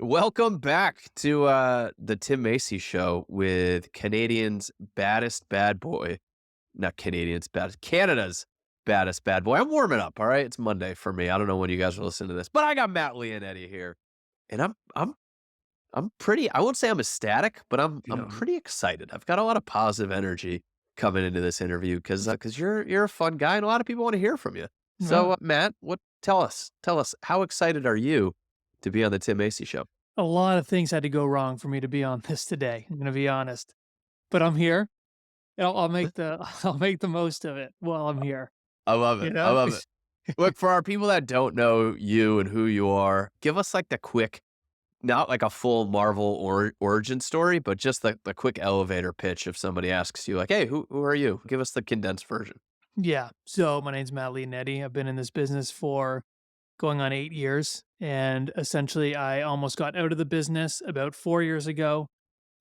Welcome back to the Tim Macy Show with Canadians' baddest bad boy. Not Canadians' baddest, Canada's baddest bad boy. I'm warming up, all right? It's Monday for me. I don't know when you guys are listening to this, but I got Matt Lionetti here. And I'm pretty, I won't say I'm ecstatic, but I'm Yeah. pretty excited. I've got a lot of positive energy coming into this interview because you're a fun guy and a lot of people want to hear from you. So Yeah. Matt, what tell us how excited are you to be on the Tim Macy Show? A lot of things had to go wrong for me to be on this today, I'm gonna be honest. But I'm here, and I'll make the I'll make the most of it while I'm here, I love you it. I know? love it. Look, for our people that don't know you and who you are, give us like the quick, not like a full Marvel origin story, but just the quick elevator pitch if somebody asks you, like, hey, who are you? Give us the condensed version. Yeah, so my name's Matt Lionetti, I've been in this business for going on 8 years, and essentially, I almost got out of the business about 4 years ago,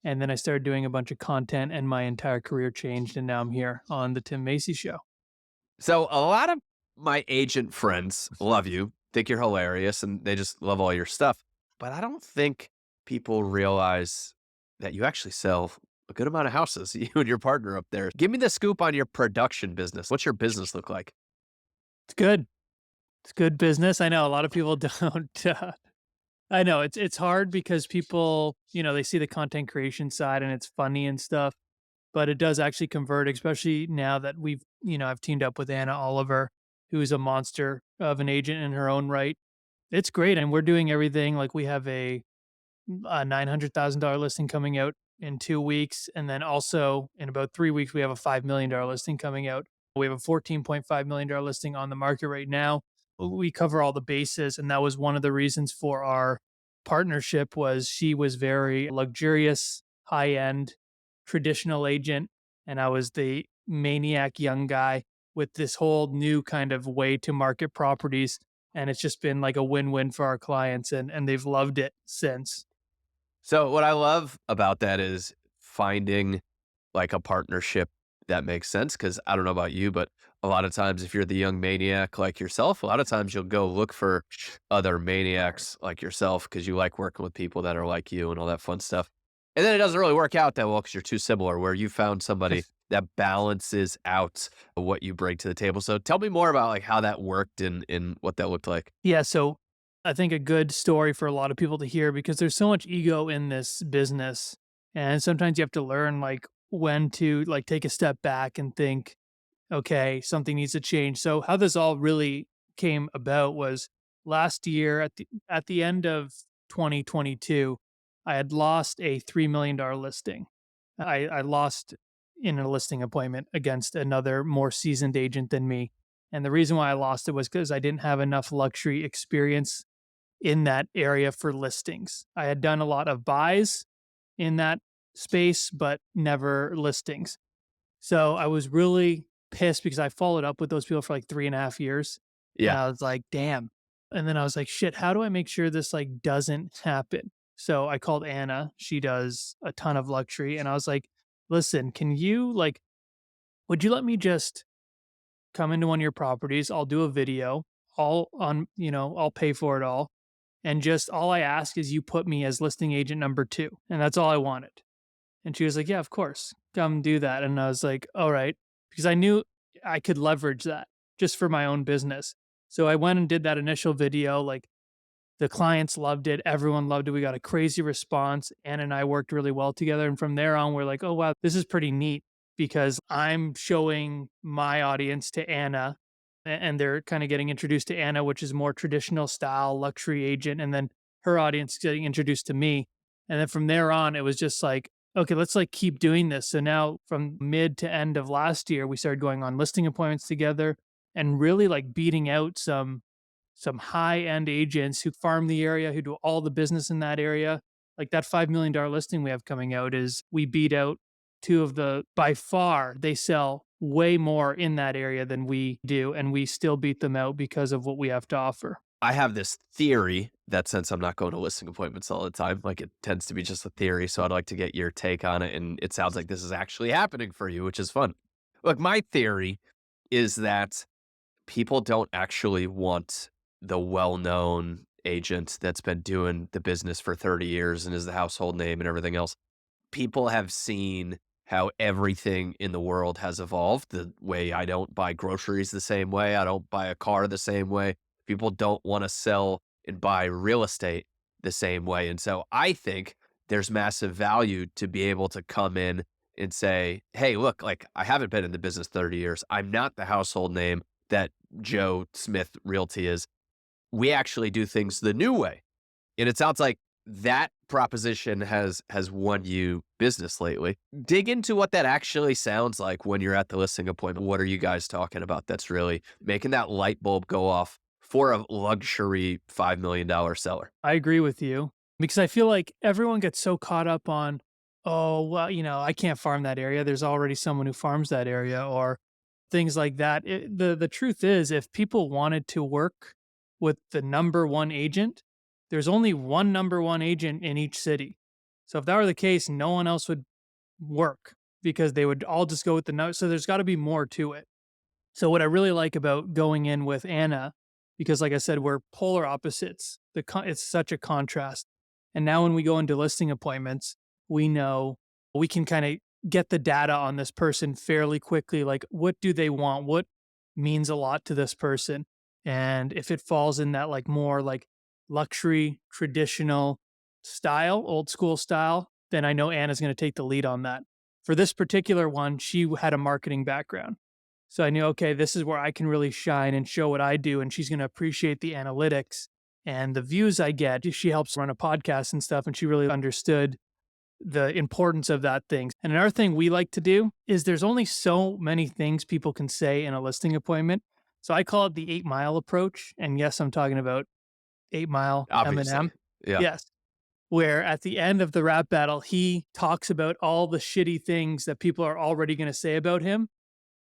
and then I started doing a bunch of content, and my entire career changed, and now I'm here on the Tim Macy Show. So a lot of my agent friends love you, think you're hilarious, and they just love all your stuff. But I don't think people realize that you actually sell a good amount of houses, you and your partner up there. Give me the scoop on your production business. What's your business look like? It's good. It's good business. I know a lot of people don't, I know it's hard because people, they see the content creation side and it's funny and stuff, but it does actually convert, especially now that I've teamed up with Anna Oliver, who's a monster of an agent in her own right. It's great, and we're doing everything. Like we have a $900,000 listing coming out in 2 weeks, and then also in about 3 weeks we have a $5 million listing coming out. We have a $14.5 million listing on the market right now. We cover all the bases, and that was one of the reasons for our partnership. Was she was very luxurious, high end, traditional agent, and I was the maniac young guy with this whole new kind of way to market properties. And it's just been like a win-win for our clients, and they've loved it since. So what I love about that is finding like a partnership that makes sense. Cause I don't know about you, but a lot of times if you're the young maniac like yourself, a lot of times you'll go look for other maniacs like yourself because you like working with people that are like you and all that fun stuff. And then it doesn't really work out that well because you're too similar, where you found somebody that balances out what you bring to the table. So tell me more about like how that worked and what that looked like. Yeah, so I think a good story for a lot of people to hear, because there's so much ego in this business, and sometimes you have to learn like when to like take a step back and think, okay, something needs to change. So how this all really came about was last year at the end of 2022, I had lost a $3 million listing. I lost in a listing appointment against another more seasoned agent than me. And the reason why I lost it was because I didn't have enough luxury experience in that area for listings. I had done a lot of buys in that space, but never listings. So I was really pissed because I followed up with those people for like 3.5 years. And Yeah. I was like, damn. And then I was like, shit, how do I make sure this like doesn't happen? So I called Anna. She does a ton of luxury. And I was like, listen, would you let me just come into one of your properties? I'll do a video. I'll pay for it all. And just all I ask is you put me as listing agent number two. And that's all I wanted. And she was like, "Yeah, of course. Come do that." And I was like, "All right," because I knew I could leverage that just for my own business. So I went and did that initial video. Like the clients loved it, everyone loved it. We got a crazy response. Anna and I worked really well together. And from there on, we're like, "Oh wow, this is pretty neat," because I'm showing my audience to Anna, and they're kind of getting introduced to Anna, which is more traditional style luxury agent, and then her audience getting introduced to me. And then from there on, it was just like, okay, let's like keep doing this. So now from mid to end of last year, we started going on listing appointments together and really like beating out some high end agents who farm the area, who do all the business in that area. Like that $5 million listing we have coming out, is we beat out two of the, by far, they sell way more in that area than we do. And we still beat them out because of what we have to offer. I have this theory that since I'm not going to listing appointments all the time, like it tends to be just a theory. So I'd like to get your take on it. And it sounds like this is actually happening for you, which is fun. Look, my theory is that people don't actually want the well known agent that's been doing the business for 30 years and is the household name and everything else. People have seen how everything in the world has evolved. The way I don't buy groceries the same way, I don't buy a car the same way. People don't want to sell and buy real estate the same way. And so I think there's massive value to be able to come in and say, hey, look, like I haven't been in the business 30 years. I'm not the household name that Joe Smith Realty is. We actually do things the new way. And it sounds like that proposition has won you business lately. Dig into what that actually sounds like when you're at the listing appointment. What are you guys talking about that's really making that light bulb go off for a luxury $5 million seller? I agree with you because I feel like everyone gets so caught up on, oh, well, I can't farm that area. There's already someone who farms that area or things like that. The truth is, if people wanted to work with the number one agent, there's only one number one agent in each city. So if that were the case, no one else would work because they would all just go with the no. So there's got to be more to it. So what I really like about going in with Anna, because like I said, we're polar opposites. It's such a contrast. And now when we go into listing appointments, we know we can kind of get the data on this person fairly quickly. Like, what do they want? What means a lot to this person? And if it falls in that like more like luxury, traditional style, old school style, then I know Anna's going to take the lead on that. For this particular one, she had a marketing background. So I knew, okay, this is where I can really shine and show what I do. And she's going to appreciate the analytics and the views I get. She helps run a podcast and stuff. And she really understood the importance of that thing. And another thing we like to do is there's only so many things people can say in a listing appointment. So I call it the 8 mile approach. And yes, I'm talking about 8 Mile Obviously. Eminem. Yeah. Yes. Where at the end of the rap battle, he talks about all the shitty things that people are already going to say about him.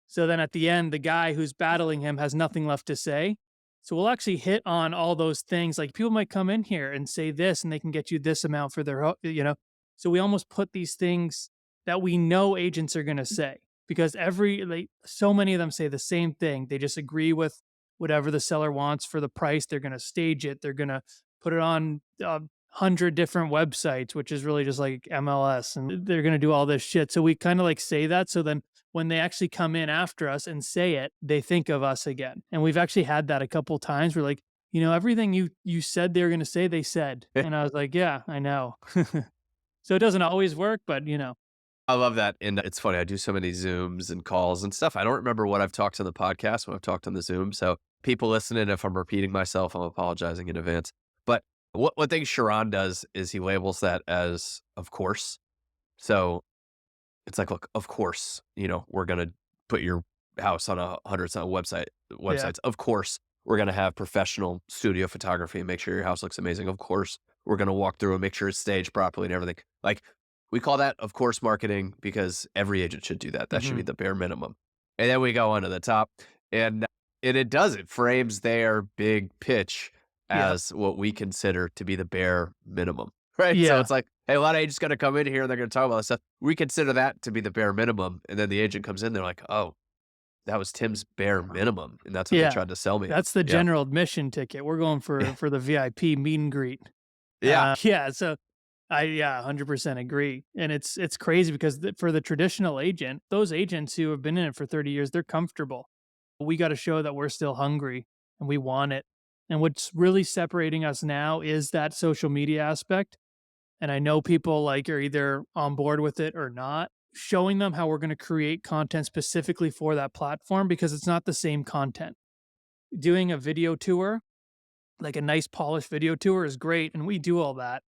So then at the end, the guy who's battling him has nothing left to say. So we'll actually hit on all those things. Like people might come in here and say this, and they can get you this amount for their. So we almost put these things that we know agents are going to say because so many of them say the same thing. They just agree with whatever the seller wants for the price. They're going to stage it. They're going to put it on 100 different websites, which is really just like MLS, and they're going to do all this shit. So we kind of like say that. So then when they actually come in after us and say it, they think of us again. And we've actually had that a couple times. We're like, everything you said they were going to say, they said. And I was like, yeah, I know. So it doesn't always work, but. I love that. And it's funny. I do so many Zooms and calls and stuff. I don't remember what I've talked on the podcast when I've talked on the Zoom. So people listening, if I'm repeating myself, I'm apologizing in advance. But what thing Sharon does is he labels that as of course. So it's like, look, of course, we're gonna put your house on 100 Yeah. websites. Of course, we're gonna have professional studio photography and make sure your house looks amazing. Of course, we're gonna walk through and make sure it's staged properly and everything. Like we call that, of course, marketing because every agent should do that. That should be Hmm. the bare minimum. And then we go on to the top, and it does. It frames their big pitch Yep. as what we consider to be the bare minimum. Right? So Yeah. it's like, hey, a lot of agents gonna come in here and they're gonna talk about this stuff. We consider that to be the bare minimum, and then the agent comes in, they're like, "Oh, that was Tim's bare minimum," and that's what they Yeah. tried to sell me on. That's the Yeah. general admission ticket. We're going for the VIP meet and greet. Yeah. Yeah. So yeah, 100% agree. And it's crazy because for the traditional agent, those agents who have been in it for 30 years, they're comfortable. We got to show that we're still hungry and we want it. And what's really separating us now is that social media aspect. And I know people like are either on board with it or not, showing them how we're going to create content specifically for that platform because it's not the same content. Doing a video tour, like a nice polished video tour is great and we do all that,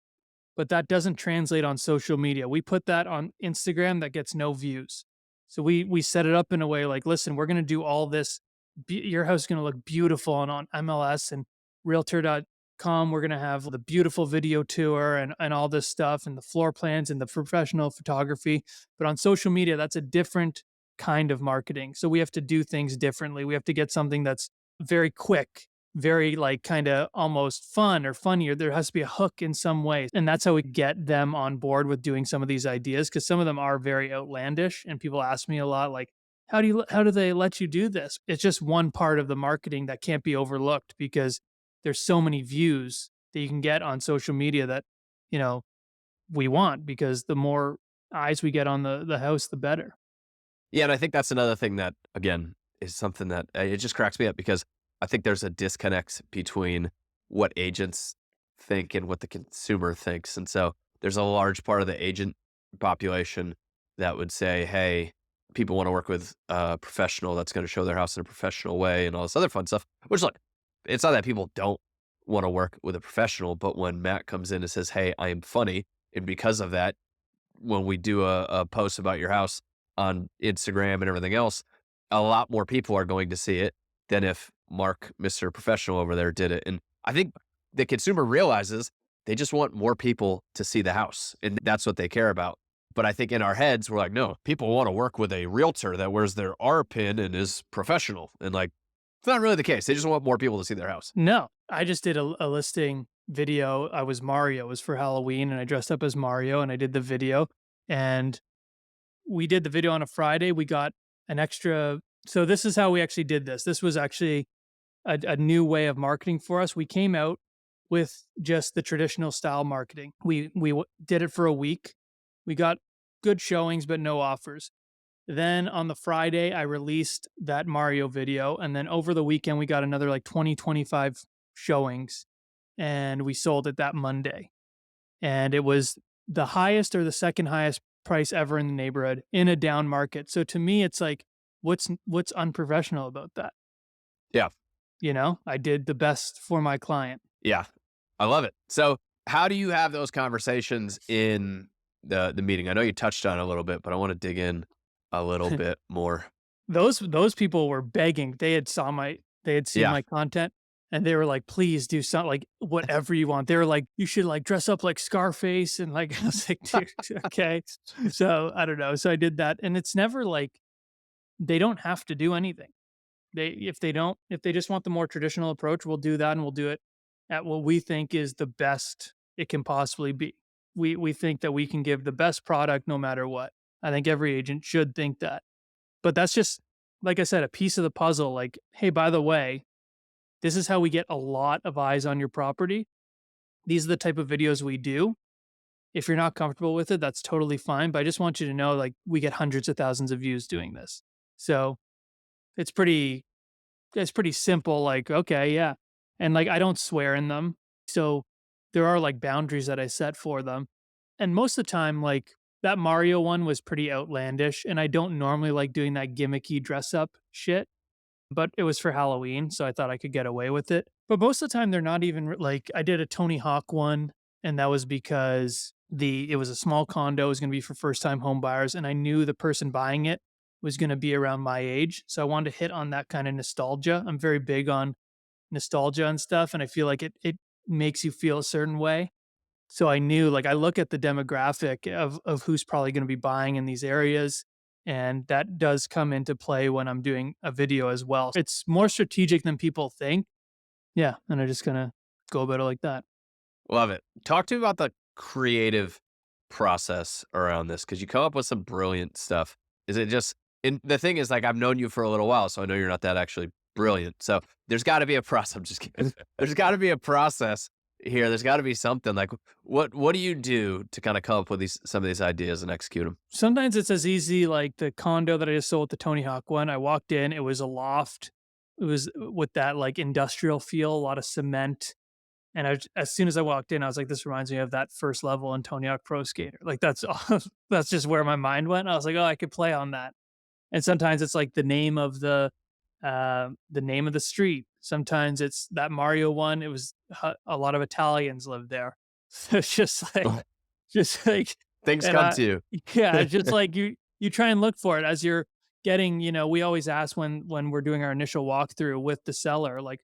but that doesn't translate on social media. We put that on Instagram that gets no views. So we set it up in a way like, listen, we're going to do all this. Your house is going to look beautiful on MLS and realtor.com. We're going to have the beautiful video tour and all this stuff and the floor plans and the professional photography. But on social media, that's a different kind of marketing. So we have to do things differently. We have to get something that's very quick, very like kind of almost fun or funnier. There has to be a hook in some way. And that's how we get them on board with doing some of these ideas because some of them are very outlandish. And people ask me a lot, like, how do they let you do this? It's just one part of the marketing that can't be overlooked because there's so many views that you can get on social media that, you know, we want, because the more eyes we get on the house, the better. Yeah, and I think that's another thing that, again, is something that it just cracks me up because I think there's a disconnect between what agents think and what the consumer thinks. And so there's a large part of the agent population that would say, hey, people want to work with a professional that's going to show their house in a professional way and all this other fun stuff. Which, look, it's not that people don't want to work with a professional, but when Matt comes in and says, hey, I am funny, and because of that, when we do a post about your house on Instagram and everything else, a lot more people are going to see it than if Mark, Mr. Professional over there did it. And I think the consumer realizes they just want more people to see the house and that's what they care about. But I think in our heads, we're like, no, people want to work with a realtor that wears their R pin and is professional. And like, it's not really the case. They just want more people to see their house. No, I just did a listing video. I was Mario. It was for Halloween, and I dressed up as Mario, and I did the video. And we did the video on a Friday. We got an extra. So this is how we actually did this. This was actually a new way of marketing for us. We came out with just the traditional style marketing. Did it for a week. We got good showings, but no offers. Then on the Friday, I released that Mario video. And then over the weekend, we got another like 20, 25 showings, and we sold it that Monday. And it was the highest or the second highest price ever in the neighborhood in a down market. So to me, it's like, what's unprofessional about that? Yeah. You know, I did the best for my client. Yeah. I love it. So how do you have those conversations in the meeting? I know you touched on it a little bit, but I want to dig in a little bit more. Those people were begging. They had seen Yeah. my content, and they were like, "Please do something, like whatever you want." They were like, "You should like dress up like Scarface," and like I was like, "Dude, okay." So I don't know. So I did that, and it's never like they don't have to do anything. If they just want the more traditional approach, we'll do that, and we'll do it at what we think is the best it can possibly be. We think that we can give the best product no matter what. I think every agent should think that. But that's just, like I said, a piece of the puzzle. Like, hey, by the way, this is how we get a lot of eyes on your property. These are the type of videos we do. If you're not comfortable with it, that's totally fine. But I just want you to know, like, we get hundreds of thousands of views doing this. So it's pretty it's pretty simple. Like, okay, yeah. And like I don't swear in them. So there are like boundaries that I set for them. And most of the time, like that Mario one was pretty outlandish. And I don't normally like doing that gimmicky dress up shit, but it was for Halloween, so I thought I could get away with it. But most of the time, they're not even like I did a Tony Hawk one, and that was because it was a small condo, it was going to be for first time home buyers, and I knew the person buying it was going to be around my age, so I wanted to hit on that kind of nostalgia. I'm very big on nostalgia and stuff, and I feel like it makes you feel a certain way. So I knew, like, I look at the demographic of who's probably gonna be buying in these areas, and that does come into play when I'm doing a video as well. It's more strategic than people think. Yeah, and I just gonna go about it like that. Love it. Talk to me about the creative process around this because you come up with some brilliant stuff. Is it just, and the thing is, like, I've known you for a little while, so I know you're not that actually brilliant. So there's got to be a process. I'm just kidding. There's got to be a process here. There's got to be something like what do you do to kind of come up with some of these ideas and execute them? Sometimes it's as easy like the condo that I just sold, the Tony Hawk one. I walked in, it was a loft. It was with that, like, industrial feel, a lot of cement. And as soon as I walked in, I was like, "This reminds me of that first level in Tony Hawk Pro Skater." Like, that's all that's just where my mind went. I was like, "Oh, I could play on that." And sometimes it's like the name of the street. Sometimes it's that Mario one. It was a lot of Italians lived there. So it's just like, Things and come to you. yeah, it's just like you try and look for it as you're getting. We always ask when we're doing our initial walkthrough with the seller, like,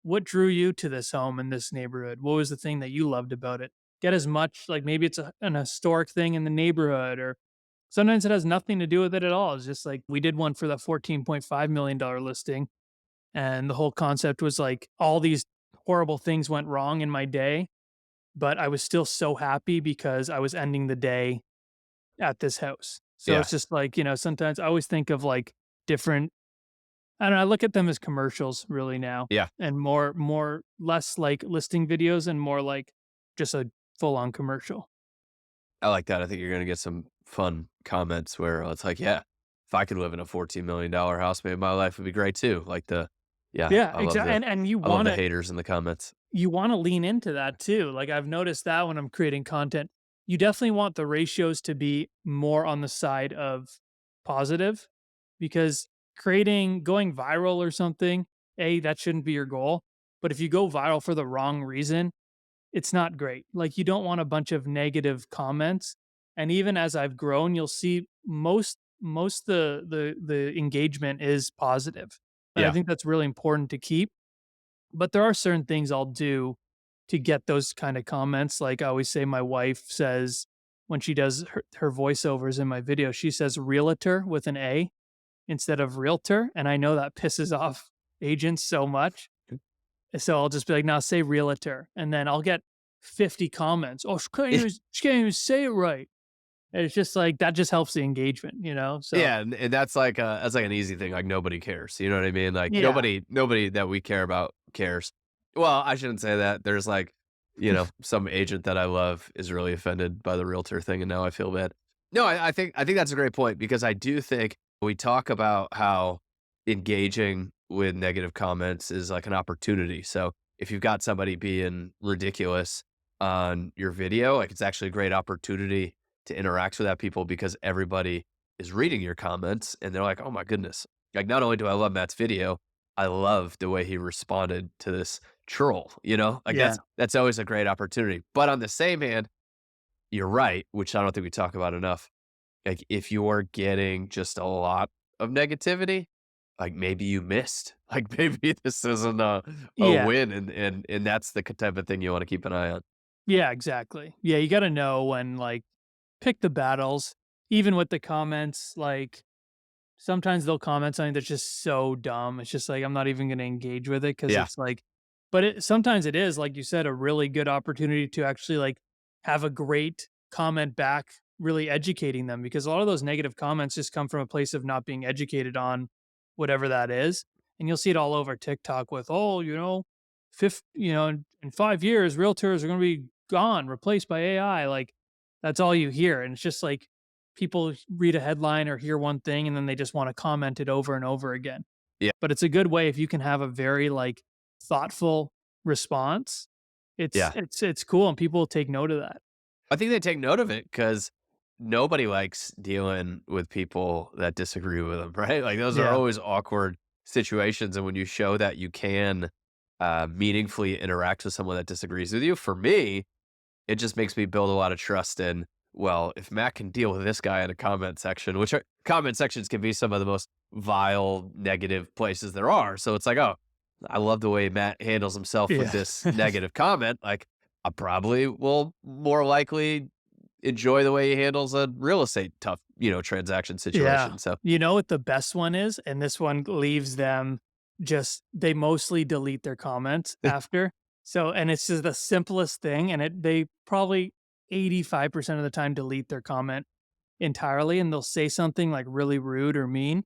what drew you to this home in this neighborhood? What was the thing that you loved about it? Get as much, like, maybe it's an historic thing in the neighborhood, or sometimes it has nothing to do with it at all. It's just like we did one for the $14.5 million listing. And the whole concept was like all these horrible things went wrong in my day, but I was still so happy because I was ending the day at this house. So Yeah. it's just like, sometimes I always think of like different I don't know, I look at them as commercials really now, Yeah, and less like listing videos and more like just a full on commercial. I like that. I think you're gonna get some fun comments where it's like, yeah, if I could live in a $14 million house, maybe my life would be great too. Like yeah, Yeah, exactly. And I love the haters in the comments. you wanna lean into that too. Like, I've noticed that when I'm creating content, you definitely want the ratios to be more on the side of positive, because going viral or something, A, that shouldn't be your goal, but if you go viral for the wrong reason, it's not great. Like, you don't want a bunch of negative comments, and even as I've grown, you'll see most the engagement is positive, and I Yeah, think that's really important to keep. But there are certain things I'll do to get those kind of comments. Like I always say, my wife says when she does her voiceovers in my video, she says realtor with an A instead of realtor. And I know that pisses off agents so much. So I'll just be like, now say realtor. And then I'll get 50 comments. Oh, she can't even say it right. And it's just like, that just helps the engagement, you know? So yeah, and that's like an easy thing. Like nobody cares. You know what I mean? Like yeah, nobody that we care about cares. Well, I shouldn't say that. There's like, some agent that I love is really offended by the realtor thing, and now I feel bad. No, I think that's a great point because I do think we talk about how engaging with negative comments is like an opportunity. So if you've got somebody being ridiculous on your video, like it's actually a great opportunity to interact with that people because everybody is reading your comments and they're like, "Oh my goodness." Like not only do I love Matt's video, I love the way he responded to this troll, you know? Like yeah, that's always a great opportunity. But on the same hand, you're right, which I don't think we talk about enough. Like if you're getting just a lot of negativity, like maybe you missed. Like maybe this isn't a yeah. win and that's the type of thing you want to keep an eye on. Yeah, exactly. Yeah, you gotta know when, like, pick the battles, even with the comments, like, sometimes they'll comment something that's just so dumb, it's just like, I'm not even gonna engage with it because Yeah. it's like but sometimes it is, like you said, a really good opportunity to actually, like, have a great comment back, really educating them, because a lot of those negative comments just come from a place of not being educated on whatever that is, and you'll see it all over TikTok with, "Oh, in 5 years, realtors are gonna be gone, replaced by AI," like, that's all you hear, and it's just like people read a headline or hear one thing, and then they just wanna comment it over and over again. Yeah. But it's a good way if you can have a very, like, thoughtful response. Yeah. It's cool, and people will take note of that. I think they take note of it because nobody likes dealing with people that disagree with them, right? Like those are Yeah. always awkward situations. And when you show that you can meaningfully interact with someone that disagrees with you, for me, it just makes me build a lot of trust in, well, if Matt can deal with this guy in a comment section, which are comment sections can be some of the most vile, negative places there are. So it's like, oh, I love the way Matt handles himself with Yeah. this negative comment. Like, I probably will more likely enjoy the way he handles a real estate tough, transaction Yeah. situation. So, You know what the best one is? And this one leaves them just they mostly delete their comments after. So and it's just the simplest thing, and they probably 85% of the time delete their comment entirely, and they'll say something, like, really rude or mean,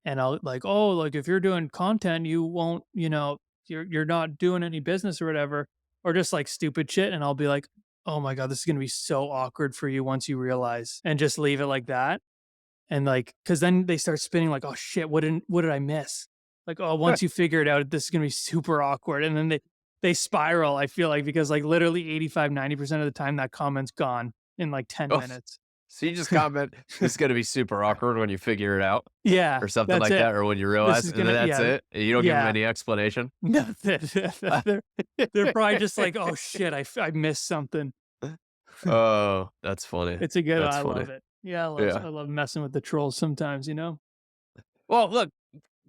and I'll like, "Oh, like, if you're doing content, you won't, you're not doing any business or whatever," or just, like, stupid shit, and I'll be like, "Oh my god, this is gonna be so awkward for you once you realize," and just leave it like that, and, like, because then they start spinning like, "Oh shit, what did I miss?" Like, "Oh, once you figure it out, this is gonna be super awkward," and then they spiral, I feel like, because, like, literally 85-90% of the time, that comment's gone in, like, 10 oh, minutes. so you just comment, this is going to be super awkward when you figure it out Yeah, or something that's like it. that, or when you This realize, is and then gonna that's yeah, it. And you don't give them yeah. any explanation. Nothing. They're probably just like, "Oh shit, I missed something." Oh, that's funny. It's a good one, That's I funny. love it. Yeah, Yeah. I love messing with the trolls sometimes, you know? Well, look,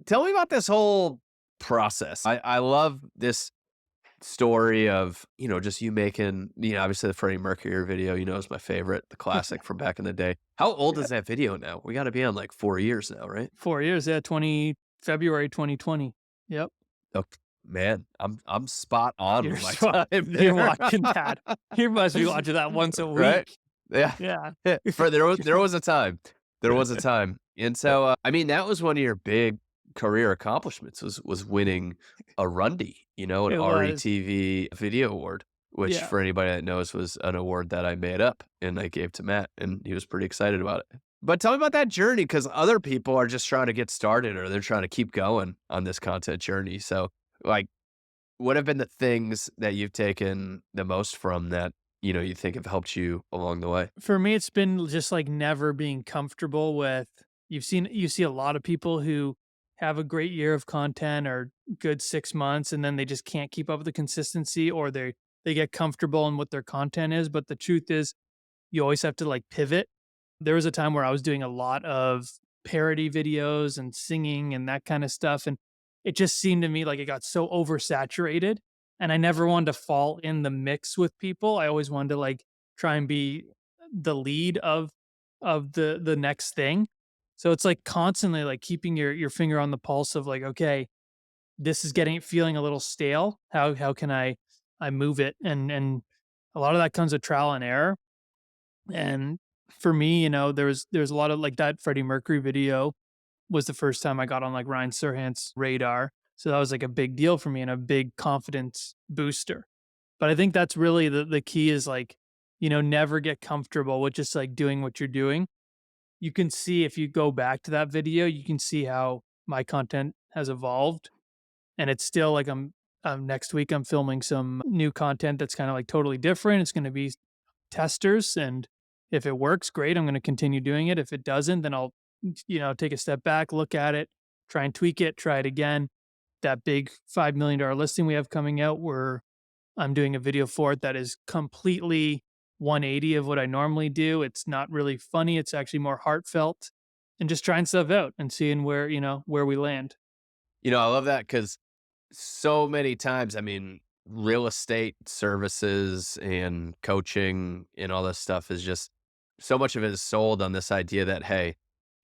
tell me about this whole process. I love this story of, just you making, obviously the Freddie Mercury video, is my favorite, the classic from back in the day. How old Yeah. is that video now? We got to be on like 4 years now, right? 4 years, yeah, February 2020. Yep. Oh, man, I'm spot on You're with my so time you're there. watching that. You must be watching that once a Right? week. Yeah. Yeah. For there was a time. There was a time. And so, I mean, that was one of your big career accomplishments was winning a Rundy, an It was. RETV Video Award, which Yeah. for anybody that knows was an award that I made up and I gave to Matt, and he was pretty excited about it. But tell me about that journey because other people are just trying to get started or they're trying to keep going on this content journey. So, like, what have been the things that you've taken the most from that, you think have helped you along the way? For me, it's been just like never being comfortable with you see a lot of people who have a great year of content or good 6 months and then they just can't keep up with the consistency or they get comfortable in what their content is. But the truth is you always have to like pivot. There was a time where I was doing a lot of parody videos and singing and that kind of stuff. And it just seemed to me like it got so oversaturated. And I never wanted to fall in the mix with people. I always wanted to like try and be the lead of the next thing. So it's like constantly like keeping your finger on the pulse of like, okay, this is getting feeling a little stale. How can I move it? And a lot of that comes with trial and error. And for me, there was a lot of like that Freddie Mercury video was the first time I got on like Ryan Serhant's radar. So that was like a big deal for me and a big confidence booster. But I think that's really the key is like, never get comfortable with just like doing what you're doing. You can see if you go back to that video, you can see how my content has evolved. And it's still like next week I'm filming some new content that's kind of like totally different. It's going to be testers, and if it works, great, I'm going to continue doing it. If it doesn't, then I'll take a step back, look at it, try and tweak it, try it again. That big $5 million listing we have coming out, where I'm doing a video for it that is completely 180 of what I normally do. It's not really funny, it's actually more heartfelt, and just trying stuff out and seeing where we land. I love that because so many times, I mean, real estate services and coaching and all this stuff is just so much of it is sold on this idea that, hey,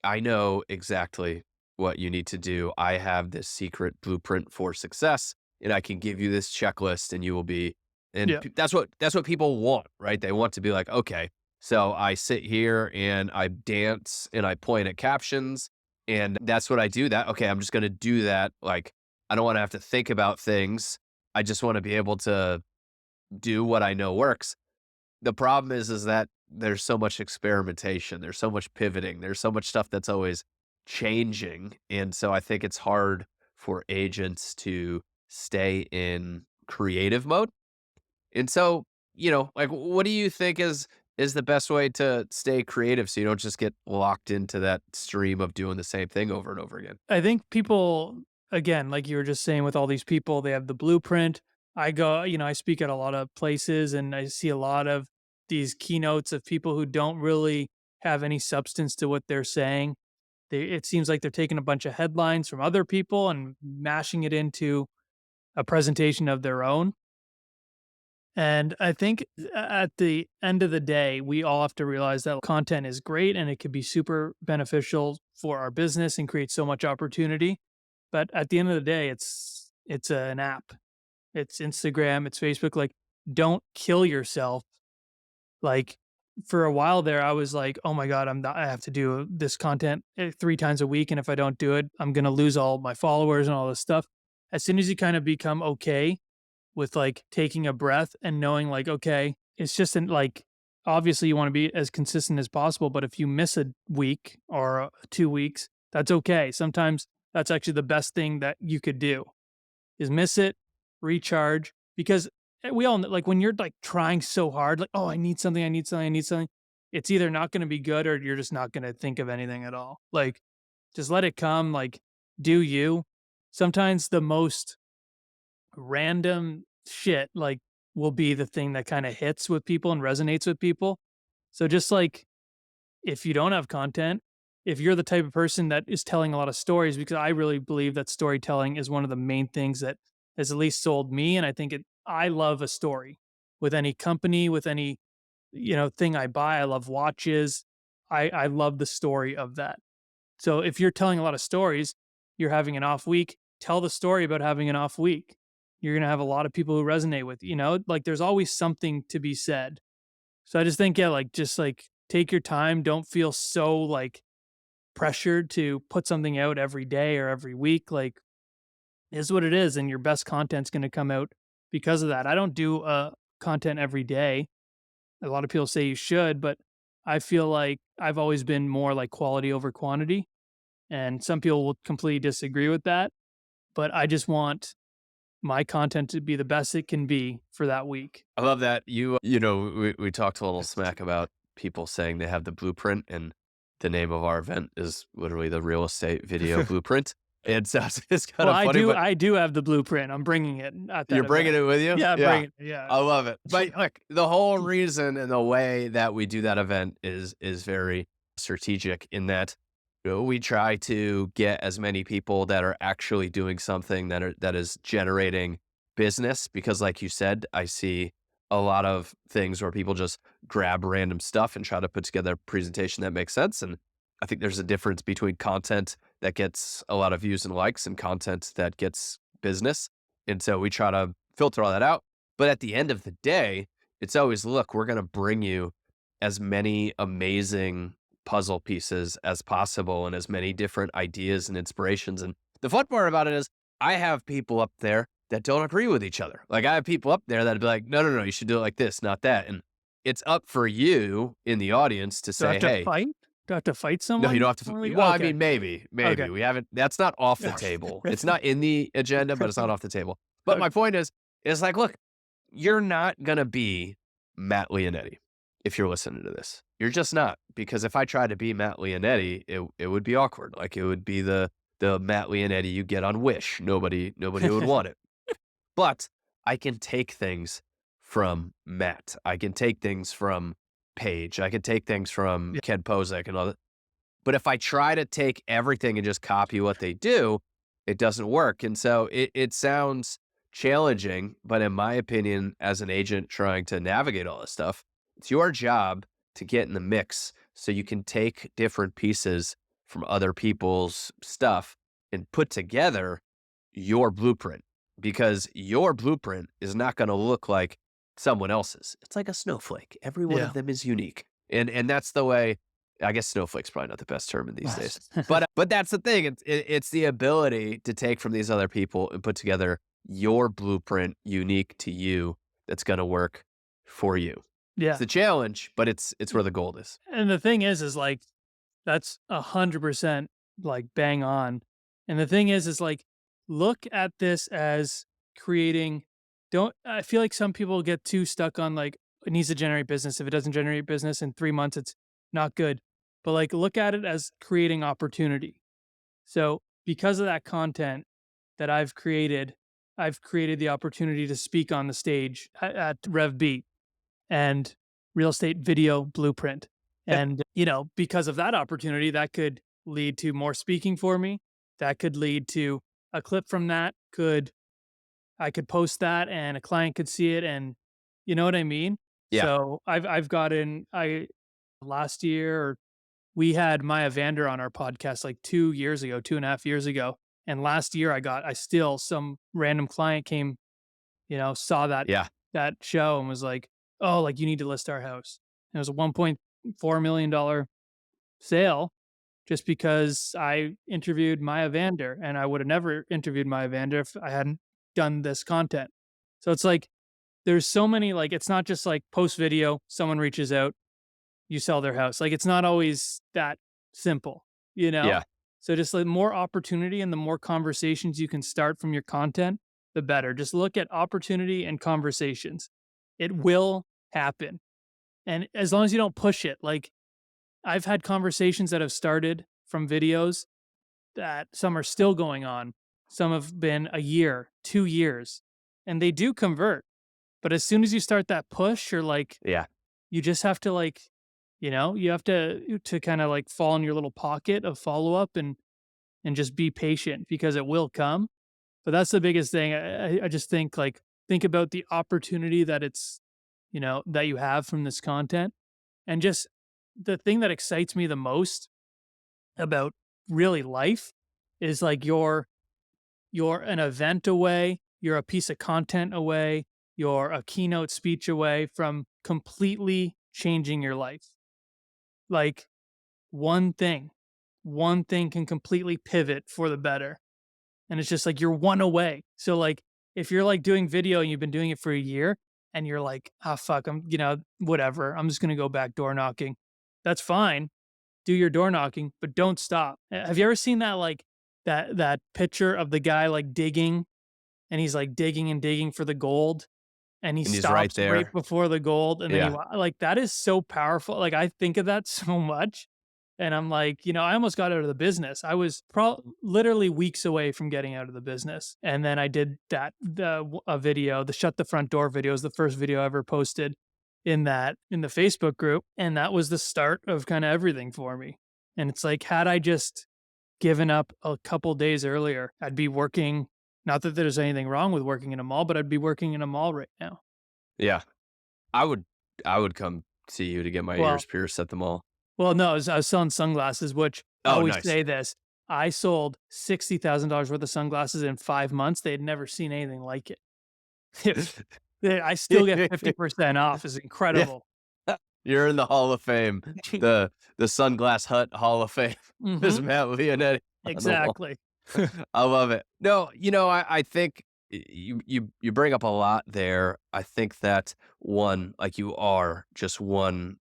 I know exactly what you need to do. I have this secret blueprint for success and I can give you this checklist and you will be and Yeah. that's what people want, right? They want to be like, okay, so I sit here and I dance and I point at captions and that's what I do that. Okay, I'm just going to do that like I don't wanna have to think about things. I just wanna be able to do what I know works. The problem is that there's so much experimentation, there's so much pivoting, there's so much stuff that's always changing, and so I think it's hard for agents to stay in creative mode. And so, like, what do you think is the best way to stay creative so you don't just get locked into that stream of doing the same thing over and over again? I think people, again, like you were just saying, with all these people, they have the blueprint. I speak at a lot of places and I see a lot of these keynotes of people who don't really have any substance to what they're saying. It seems like they're taking a bunch of headlines from other people and mashing it into a presentation of their own. And I think at the end of the day, we all have to realize that content is great and it could be super beneficial for our business and create so much opportunity. But at the end of the day, it's an app. It's Instagram, it's Facebook. Like, don't kill yourself. Like, for a while there, I was like, "Oh my god, I have to do this content 3 times a week, and if I don't do it, I'm gonna lose all my followers and all this stuff." As soon as you kind of become okay with like taking a breath and knowing like, okay, it's just like obviously you want to be as consistent as possible, but if you miss a week or 2 weeks, that's okay. Sometimes that's actually the best thing that you could do is miss it, recharge, because we all like when you're like trying so hard, like, oh, I need something, I need something, I need something. It's either not going to be good or you're just not going to think of anything at all. Like, just let it come. Like, do you? Sometimes the most random shit like will be the thing that kind of hits with people and resonates with people. So just like if you don't have content, if you're the type of person that is telling a lot of stories, because I really believe that storytelling is one of the main things that has at least sold me. And I think I love a story with any company, with any, thing I buy. I love watches. I love the story of that. So if you're telling a lot of stories, you're having an off week, tell the story about having an off week. You're going to have a lot of people who resonate with, like there's always something to be said. So I just think, yeah, like just like take your time. Don't feel so like pressured to put something out every day or every week. Like, is what it is, and your best content's going to come out because of that. I don't do content every day. A lot of people say you should, but I feel like I've always been more like quality over quantity, and some people will completely disagree with that. But I just want my content to be the best it can be for that week. I love that. We talked a little smack about people saying they have the blueprint, and the name of our event is literally the real estate video blueprint. And so it's kind Well, of funny, but I do have the blueprint. I'm bringing it at you're that bringing event. it with you? Yeah, I'm Yeah. bringing it. Yeah. I love it. But look, the whole reason and the way that we do that event is very strategic in that we try to get as many people that are actually doing something that is generating business because like you said, I see a lot of things where people just grab random stuff and try to put together a presentation that makes sense. And I think there's a difference between content that gets a lot of views and likes and content that gets business. And so we try to filter all that out. But at the end of the day, it's always, look, we're going to bring you as many amazing puzzle pieces as possible and as many different ideas and inspirations. And the fun part about it is I have people up there that don't agree with each other. Like I have people up there that'd be like, no, no, no, you should do it like this, not that. And it's up for you in the audience to Do I say, have to hey, fight? Do I have to fight no, you someone? don't have to. When we Well, I okay. mean, maybe, Okay. we haven't. That's not off the table. It's not in the agenda, but it's not off the table. But Okay. my point is like, look, you're not gonna be Matt Lionetti if you're listening to this. You're just not because if I tried to be Matt Lionetti, it would be awkward. Like it would be the Matt Lionetti you get on Wish. Nobody would want it. But I can take things from Matt. I can take things from Paige. I can take things from Yeah. Ken Pozek and all that. But if I try to take everything and just copy what they do, it doesn't work. And so it sounds challenging, but in my opinion, as an agent trying to navigate all this stuff, it's your job to get in the mix so you can take different pieces from other people's stuff and put together your blueprint because your blueprint is not going to look like someone else's. It's like a snowflake. Every one Yeah. of them is unique. And that's the way I guess snowflake's probably not the best term in these days, but that's the thing. It's the ability to take from these other people and put together your blueprint unique to you that's going to work for you. It's Yeah. the challenge, but it's where the gold is. And the thing is like that's 100% like bang on. And the thing is like look at this as creating don't I feel like some people get too stuck on like it needs to generate business. If it doesn't generate business in 3 months, it's not good. But like look at it as creating opportunity. So because of that content that I've created the opportunity to speak on the stage at Rev Beat and Real Estate Video Blueprint. Yeah. And, because of that opportunity, that could lead to more speaking for me. That could lead to a clip from that I could post that and a client could see it and you know what I mean? Yeah. So I've gotten I last year or we had Maya Vander on our podcast like 2 years ago, 2.5 years ago. And last year I still some random client came, saw Yeah. that show and was like, "Oh, like you need to list our house." And it was a $1.4 million sale just because I interviewed Maya Vander, and I would have never interviewed Maya Vander if I hadn't done this content. So it's like there's so many like it's not just like post video, someone reaches out, you sell their house. Like it's not always that simple, you know? Yeah. So just like more opportunity and the more conversations you can start from your content, the better. Just look at opportunity and conversations. It will happen. And as long as you don't push it, like I've had conversations that have started from videos that some are still going on. Some have been a year, 2 years, and they do convert. But as soon as you start that push, you're like, Yeah. you just have to like, you have to kind of like fall in your little pocket of follow up and just be patient because it will come. But that's the biggest thing. I just think like think about the opportunity that that you have from this content. And just the thing that excites me the most about really life is like you're an event away, you're a piece of content away, you're a keynote speech away from completely changing your life. Like one thing. one thing can completely pivot for the better. And it's just like you're one away. So like if you're like doing video and you've been doing it for a year and you're like, "Ah, fuck, I'm, whatever. I'm just gonna go back door knocking." That's fine. Do your door knocking, but don't stop. Have you ever seen that like that picture of the guy like digging and he's like digging and digging for the gold and he And he's right stops right there. before the gold and then Yeah. like that is so powerful. Like I think of that so much and I'm like, I almost got out of the business. I was literally weeks away from getting out of the business. And then I did a video, the shut the front door video is the first video I ever posted in the Facebook group. And that was the start of kind of everything for me. And it's like, had I just given up a couple days earlier, I'd be working. Not that there's anything wrong with working in a mall, but I'd be working in a mall right now. Yeah. I would I would come see you to get my Well, ears pierced at the mall. no, I was selling sunglasses, which I Oh, always nice. say this. I sold $60,000 worth of sunglasses in 5 months. They had never seen anything like it. I still get 50% off. Is Yeah. incredible. You're in the Hall of Fame, the Sunglass Hut Hall of Fame. There's Mhm. Matt Lionetti on the wall. Exactly. I love it. No, I think you bring up a lot there. I think that one, like you are just one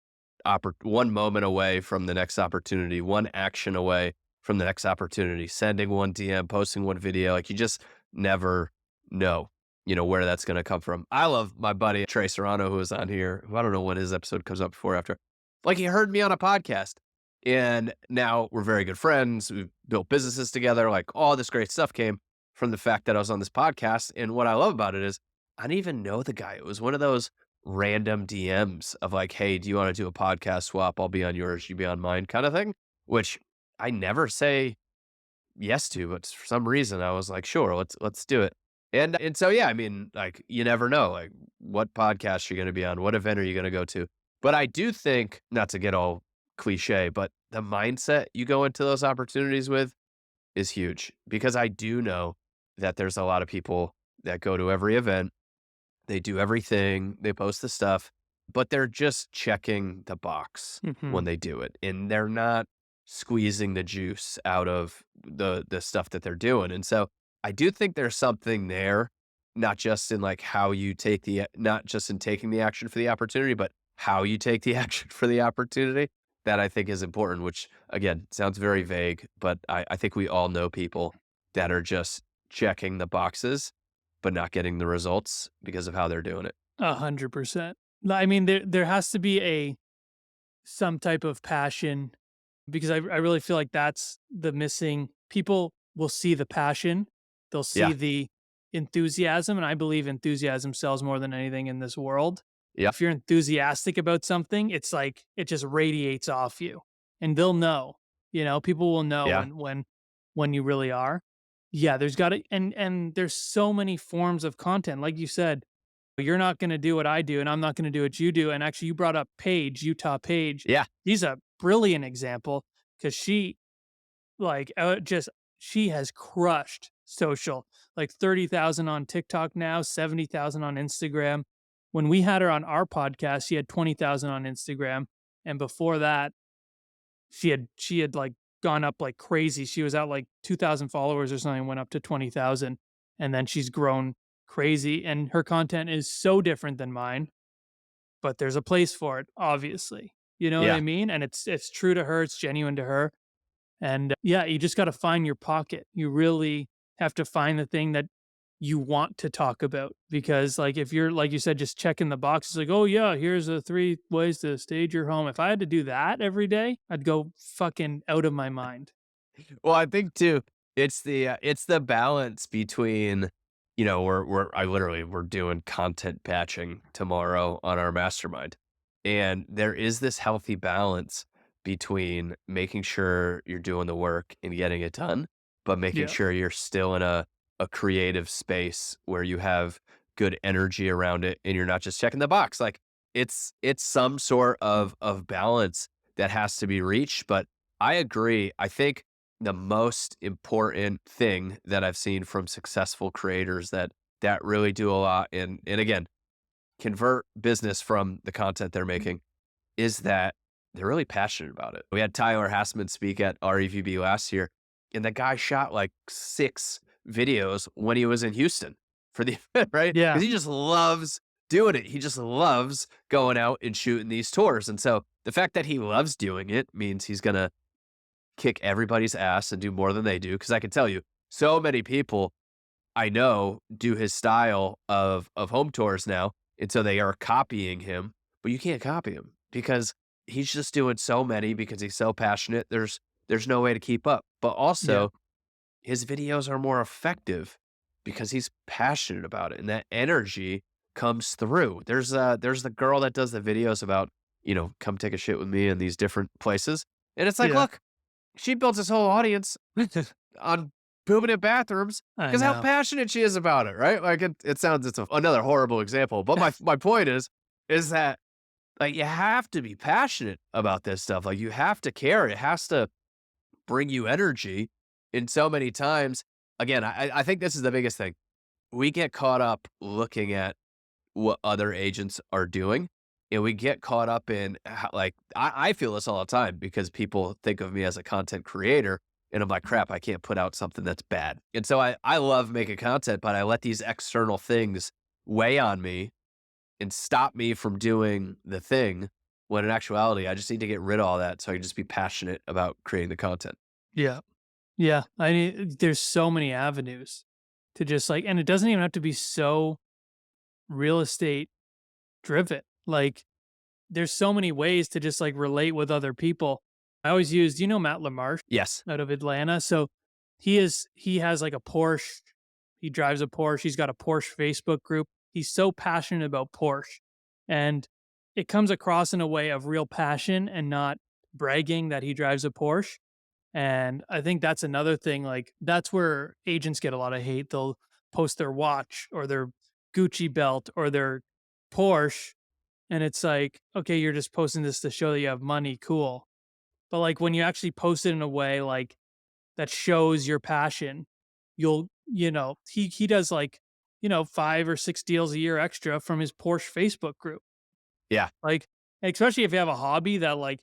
moment away from the next opportunity, one action away from the next opportunity, sending one DM, posting one video. Like you just never know, where that's going to come from. I love my buddy Trey Serrano, who was on here, who I don't know when his episode comes up before or after. Like he heard me on a podcast and now we're very good friends. We've built businesses together. Like all this great stuff came from the fact that I was on this podcast. And what I love about it is I didn't even know the guy. It was one of those random DMs of like, hey, do you want to do a podcast swap? I'll be on yours, you be on mine kind of thing, which I never say yes to, but for some reason I was like, sure, let's do it. And so yeah, I mean, like you never know like what podcast you're gonna be on, what event are you gonna go to. But I do think, not to get all cliche, but the mindset you go into those opportunities with is huge because I do know that there's a lot of people that go to every event, they do everything, they post the stuff, but they're just checking the box when Mhm. they do it, and they're not squeezing the juice out of the stuff that they're doing, and so I do think there's something there, not just in, like, how you take not just in taking the action for the opportunity, but how you take the action for the opportunity that I think is important, which, again, sounds very vague, but I think we all know people that are just checking the boxes but not getting the results because of how they're doing it. 100%. I mean, there has to be some type of passion because I really feel like that's the missing. People will see the passion, they'll see Yeah. the enthusiasm, and I believe enthusiasm sells more than anything in this world. Yeah. If you're enthusiastic about something, it's like it just radiates off you, and they'll know. People will know Yeah. when you really are. Yeah, there's got to and there's so many forms of content, like you said. You're not going to do what I do, and I'm not going to do what you do. And actually, you brought up Paige, Utah Paige. Yeah. She's a brilliant example because like just she has crushed social. Like 30,000 on TikTok now, 70,000 on Instagram. When we had her on our podcast, she had 20,000 on Instagram, and before that, she had like gone up like crazy. She was at like 2,000 followers or something, went up to 20,000, and then she's grown crazy. And her content is so different than mine, but there's a place for it, obviously. You know what I Yeah. mean? And it's true to her. It's genuine to her. And yeah, you just got to find your pocket. You really have to find the thing that you want to talk about because like if you're like you said just checking the boxes like oh yeah here's the 3 ways to stage your home, if I had to do that every day I'd go fucking out of my mind. Well, I think too, it's the balance between, we're doing content batching tomorrow on our mastermind. And there is this healthy balance between making sure you're doing the work and getting it done, but making Yeah. sure you're still in a creative space where you have good energy around it and you're not just checking the box. Like it's some sort of balance that has to be reached. But I agree. I think the most important thing that I've seen from successful creators that really do a lot and again, convert business from the content they're making is that they're really passionate about it. We had Tyler Hassman speak at REVB last year, and the guy shot like 6 videos when he was in Houston for the event, right? Yeah. Because he just loves doing it. He just loves going out and shooting these tours. And so the fact that he loves doing it means he's gonna kick everybody's ass and do more than they do. Because I can tell you, so many people I know do his style of home tours now, and so they are copying him, but you can't copy him because he's just doing so many because he's so passionate. There's no way to keep up. But Yeah. also, his videos are more effective because he's passionate about it, and that energy comes through. There's the girl that does the videos about, come take a shit with me in these different places, and it's like, Yeah. look, she built this whole audience on pooping in bathrooms I because how know. passionate she is about it, right? Like it sounds another horrible example, but my point is that like you have to be passionate about this stuff. Like you have to care. It has to bring you energy. And so many times, again, I think this is the biggest thing. We get caught up looking at what other agents are doing. And we get caught up in how, like, I feel this all the time because people think of me as a content creator. And I'm like, crap, I can't put out something that's bad. And so I love making content, but I let these external things weigh on me and stop me from doing the thing. When in actuality, I just need to get rid of all that so I can just be passionate about creating the content. Yeah. Yeah. I mean, there's so many avenues to just like, and it doesn't even have to be so real estate driven. Like, there's so many ways to just like relate with other people. I always use, do you know Matt Lamarche Yes. out of Atlanta? So he has like a Porsche. He drives a Porsche. He's got a Porsche Facebook group. He's so passionate about Porsche. And it comes across in a way of real passion and not bragging that he drives a Porsche. And I think that's another thing. Like, that's where agents get a lot of hate. They'll post their watch or their Gucci belt or their Porsche, and it's like, okay, you're just posting this to show that you have money, cool. But like when you actually post it in a way like that shows your passion, he does like, 5 or 6 deals a year extra from his Porsche Facebook group. Yeah. Like, especially if you have a hobby that like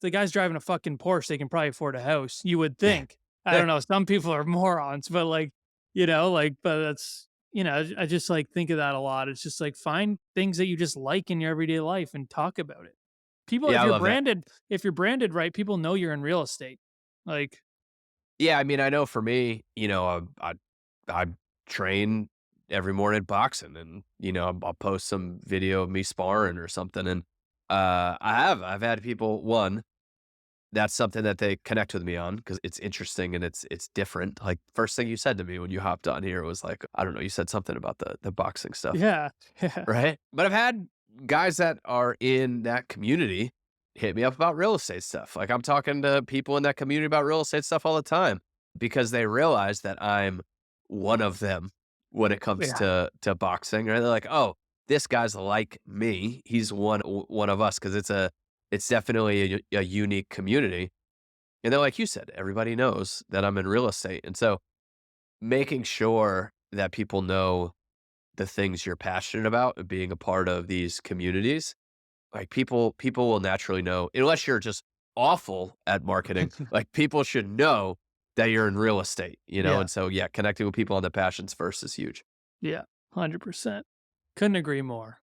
the guy's driving a fucking Porsche, they can probably afford a house. You would think. I don't know. Some people are morons, but like, but that's, I just like think of that a lot. It's just like find things that you just like in your everyday life and talk about it. People, Yeah, I love that. if you're branded right, people know you're in real estate. Like, Yeah, I mean, I know for me, I train every morning boxing, and I'll post some video of me sparring or something, and I've had people, one, that's something that they connect with me on because it's interesting and it's different. Like first thing you said to me when you hopped on here was like, I don't know, you said something about the boxing stuff. yeah, yeah, Right? But I've had guys that are in that community hit me up about real estate stuff. Like I'm talking to people in that community about real estate stuff all the time because they realize that I'm one of them when it comes yeah, to boxing. Right? They're like, oh, this guy's like me. He's one of us because it's definitely a unique community. And then, like you said, everybody knows that I'm in real estate, and so making sure that people know the things you're passionate about and being a part of these communities, like people will naturally know unless you're just awful at marketing, like people should know that you're in real estate, yeah, and so yeah, connecting with people on the passions first is huge. yeah, 100%. Couldn't agree more.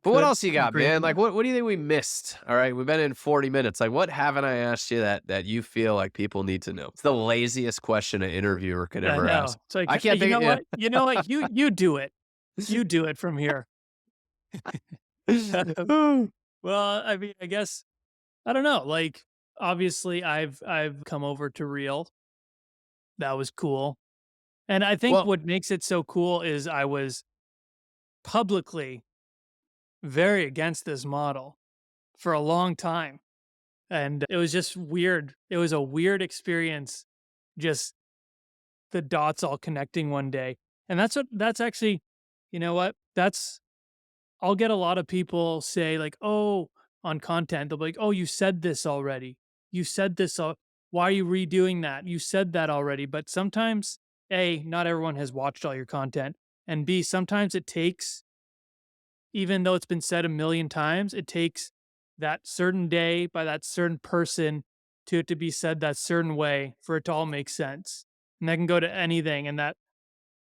But what Could else you got, agree man? Like more. what do you think we missed? All right, we've been in 40 minutes. Like what haven't I asked you that you feel like people need to know? It's the laziest question an interviewer could I ever know. ask. It's like, I can't you think know of yeah. what? You know what? You do it. You do it from here. Well, I mean, I guess I don't know. Like, obviously, I've come over to Real. That was cool, and I think Well, what makes it so cool is I was publicly very against this model for a long time, and it was just weird. It was a weird experience, just the dots all connecting one day, and that's actually, you know what? I'll get a lot of people say like, "Oh," on content, they'll be like, "Oh, you said this already. You said this al Why are you redoing that? You said that already." But sometimes, A, not everyone has watched all your content, and B, sometimes it takes even though it's been said a million times, it takes that certain day by that certain person to it to be said that certain way for it to all make sense. And that can go to anything. And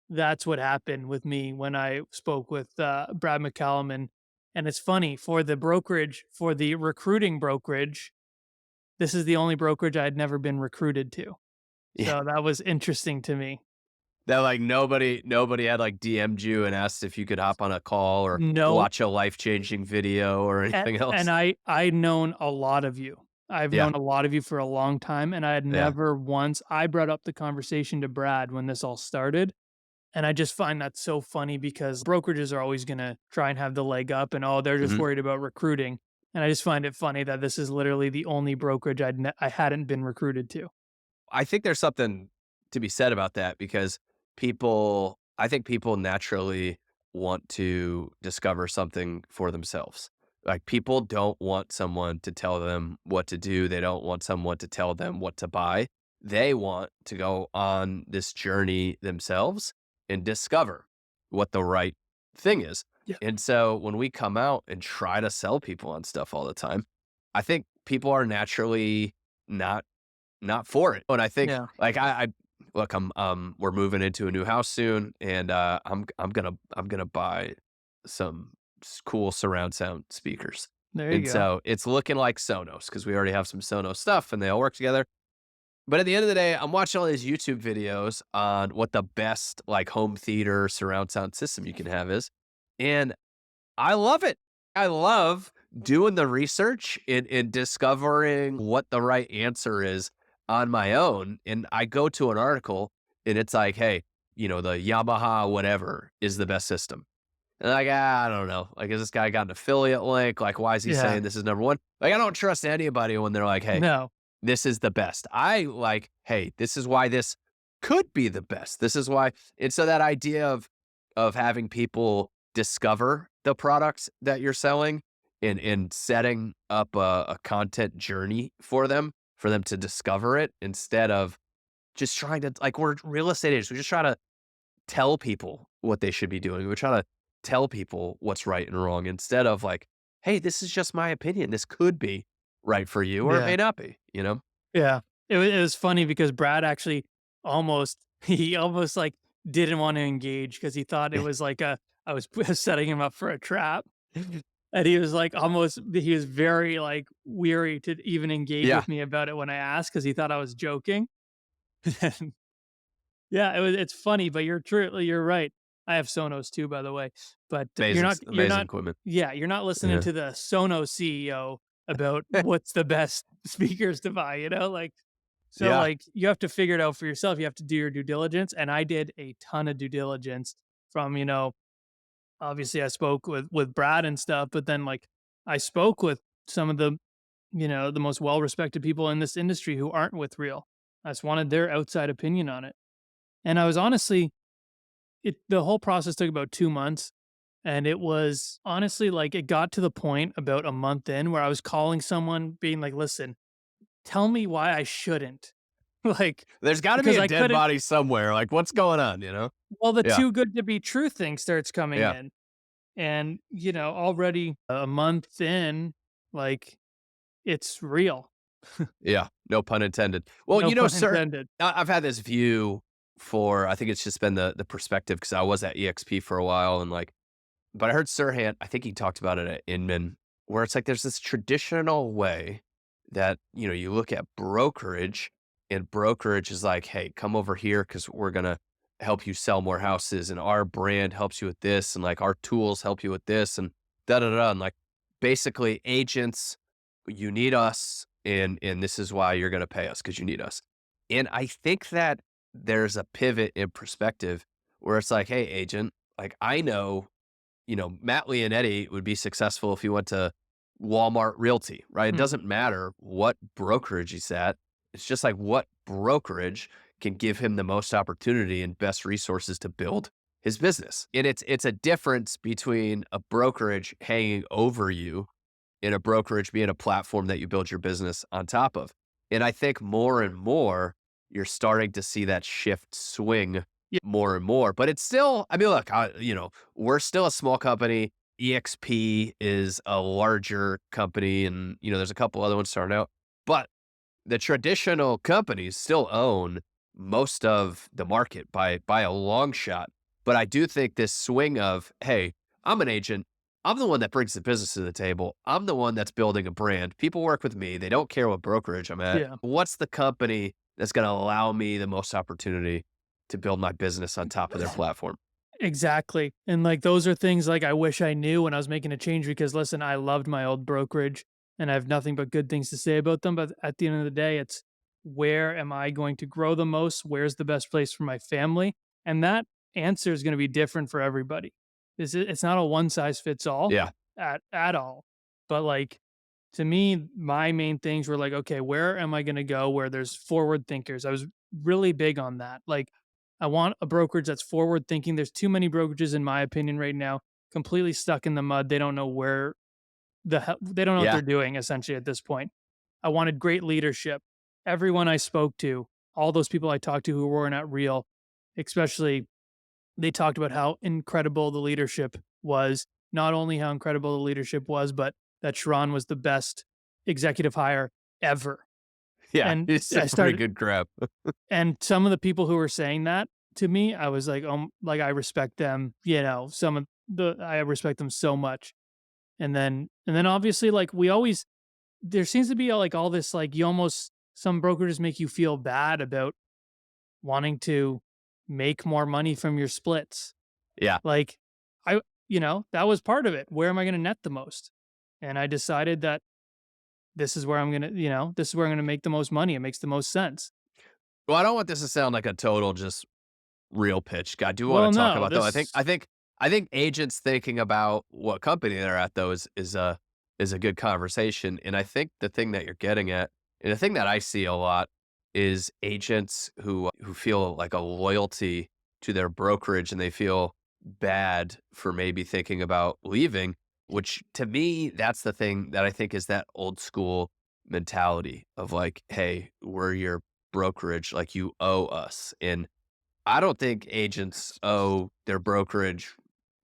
that's what happened with me when I spoke with Brad McCallum. And it's funny for the brokerage, for the recruiting brokerage, this is the only brokerage I had never been recruited to. Yeah. So that was interesting to me. That, like, nobody had, like, DM'd you and asked if you could hop on a call or No, watch a life-changing video or anything and else? I'd known a lot of you. I've Yeah, known a lot of you for a long time, and I had yeah. never once I brought up the conversation to Brad when this all started, and I just find that so funny because brokerages are always gonna try and have the leg up and, "Oh, they're just Mhm. worried about recruiting," and I just find it funny that this is literally the only brokerage I hadn't been recruited to. I think there's something to be said about that because I think people naturally want to discover something for themselves. Like, people don't want someone to tell them what to do. They don't want someone to tell them what to buy. They want to go on this journey themselves and discover what the right thing is. Yeah. And so when we come out and try to sell people on stuff all the time, I think people are naturally not not for it. And I think, Yeah. like, I look, we're moving into a new house soon, and, I'm gonna buy some cool surround sound speakers. There you And go. so it's looking like Sonos because we already have some Sonos stuff and they all work together. But at the end of the day, I'm watching all these YouTube videos on what the best, like, home theater surround sound system you can have is. And I love it. I love doing the research and discovering what the right answer is on my own. And I go to an article and it's like, hey, the Yamaha whatever is the best system. And like, I don't know. Like, is this guy got an affiliate link? Like, why is he Yeah. saying this is number one? Like, I don't trust anybody when they're like, hey, No. this is the best. I like, hey, this is why this could be the best. This is why. And so that idea of having people discover the products that you're selling and setting up a content journey for them to discover it instead of just trying to, like, we're real estate agents. We just try to tell people what they should be doing. We try to tell people what's right and wrong instead of like, hey, this is just my opinion. This could be right for you or it Yeah. may not be, you know? Yeah. It was funny because Brad actually almost he almost, like, didn't wanna engage because he thought it was like a I was setting him up for a trap, and he was, like, almost he was very, like, weary to even engage Yeah. with me about it when I asked because he thought I was joking. And yeah, it's funny, but you're right. I have Sonos too, by the way, but Amazing, you're amazing not equipment. yeah, you're not listening Yeah. to the Sonos CEO about what's the best speakers to buy, like so, Yeah. like, you have to figure it out for yourself. You have to do your due diligence, and I did a ton of due diligence from, obviously I spoke with Brad and stuff, but then, like, I spoke with some of the most well-respected people in this industry who aren't with Real. I just wanted their outside opinion on it. And I was honestly the whole process took about 2 months, and it was honestly, like, it got to the point about a month in where I was calling someone being like, "Listen, tell me why I shouldn't." Like, There's got to be because a I dead couldn't body somewhere. Like, what's going on, well, the Yeah. too good to be true thing starts coming Yeah. in, and, already a month in, like, it's real. Yeah. No pun intended. Well, No pun sir, intended. I've had this view for, I think it's just been the perspective because I was at EXP for a while and like, but I heard Sirhan, I think he talked about it at Inman, where it's like there's this traditional way that, you look at brokerage and brokerage is like, hey, come over here because we're going to help you sell more houses and our brand helps you with this and like our tools help you with this and da da da. And like basically agents, you need us and this is why you're going to pay us because you need us. And I think that there's a pivot in perspective where it's like, hey, agent, like I know Matt Lionetti would be successful if he went to Walmart Realty, right? It Mhm. doesn't matter what brokerage he's at. It's just like what brokerage can give him the most opportunity and best resources to build his business. And it's a difference between a brokerage hanging over you and a brokerage being a platform that you build your business on top of. And I think more and more you're starting to see that shift swing Yeah. more and more. But it's still, I mean, look, we're still a small company. EXP is a larger company and, there's a couple other ones starting out, but the traditional companies still own most of the market by a long shot. But I do think this swing of, hey, I'm an agent. I'm the one that brings the business to the table. I'm the one that's building a brand. People work with me. They don't care what brokerage I'm at. Yeah. What's the company that's going to allow me the most opportunity to build my business on top of their platform? Exactly. And like those are things like I wish I knew when I was making a change because listen, I loved my old brokerage and I have nothing but good things to say about them. But at the end of the day, it's where am I going to grow the most? Where's the best place for my family? And that answer is going to be different for everybody. It's not a one size fits all Yeah. at all. But like to me, my main things were like, okay, where am I going to go where there's forward thinkers? I was really big on that. Like I want a brokerage that's forward thinking. There's too many brokerages, in my opinion, right now, completely stuck in the mud. They don't know where they don't know what Yeah. they're doing essentially at this point. I wanted great leadership. Everyone I spoke to, all those people I talked to who were not real, especially they talked about how incredible the leadership was. Not only how incredible the leadership was, but that Sharon was the best executive hire ever. Yeah. And It's a I pretty started good grab. and some of the people who were saying that to me, I was like I respect them, some of I respect them so much. And then obviously like we always there seems to be like all this like you almost some brokerages make you feel bad about wanting to make more money from your splits. Yeah. Like I that was part of it. Where am I going to net the most? And I decided that this is where I'm going to, this is where I'm going to make the most money. It makes the most sense. Well, I don't want this to sound like a total just real pitch. I do want Well, to talk no, about though. this I think agents thinking about what company they're at though is a good conversation. And I think the thing that you're getting at, and the thing that I see a lot is agents who feel like a loyalty to their brokerage and they feel bad for maybe thinking about leaving, which to me, that's the thing that I think is that old school mentality of like, hey, we're your brokerage, like you owe us. And I don't think agents owe their brokerage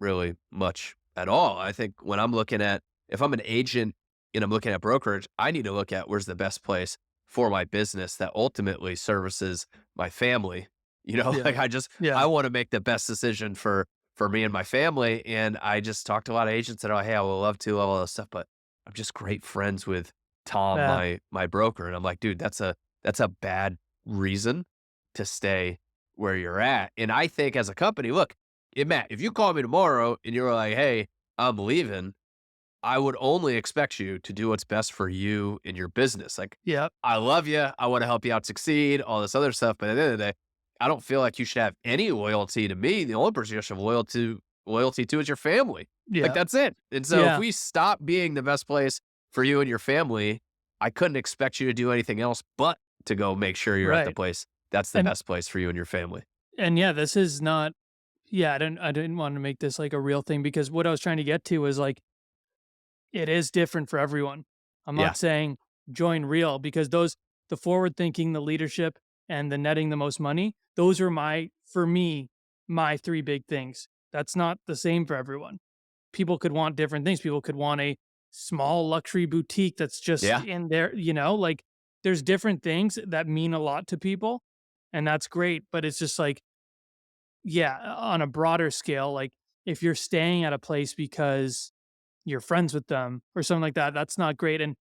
really much at all. I think when I'm looking at if I'm an agent and I'm looking at brokerage, I need to look at where's the best place for my business that ultimately services my family. yeah. Like I Yeah. want to make the best decision for me and my family. And I just talked to a lot of agents that are like, hey, I would love to, all this stuff, but I'm just great friends with Tom, Yeah. my broker. And I'm like, dude, that's a bad reason to stay where you're at. And I think as a company, look, Matt, if you call me tomorrow and you're like, hey, I'm leaving, I would only expect you to do what's best for you and your business. Like, Yeah. I love you. I want to help you out succeed, all this other stuff. But at the end of the day, I don't feel like you should have any loyalty to me. The only person you should have loyalty to is your family. Like Yeah. that's it. And so if Yeah. we stop being the best place for you and your family, I couldn't expect you to do anything else but to go make sure you're at the Right. place that's the And best place for you and your family. yeah, this is not I didn't want to make this like a real thing because what I was trying to get to is like it is different for everyone. I'm Yeah. not saying join real because the forward thinking, the leadership and the netting the most money, those are for me my three big things. That's not the same for everyone. People could want different things. People could want a small luxury boutique that's just Yeah. in there, like there's different things that mean a lot to people and that's great, but it's just like yeah, on a broader scale, like if you're staying at a place because you're friends with them or something like that, that's not great. And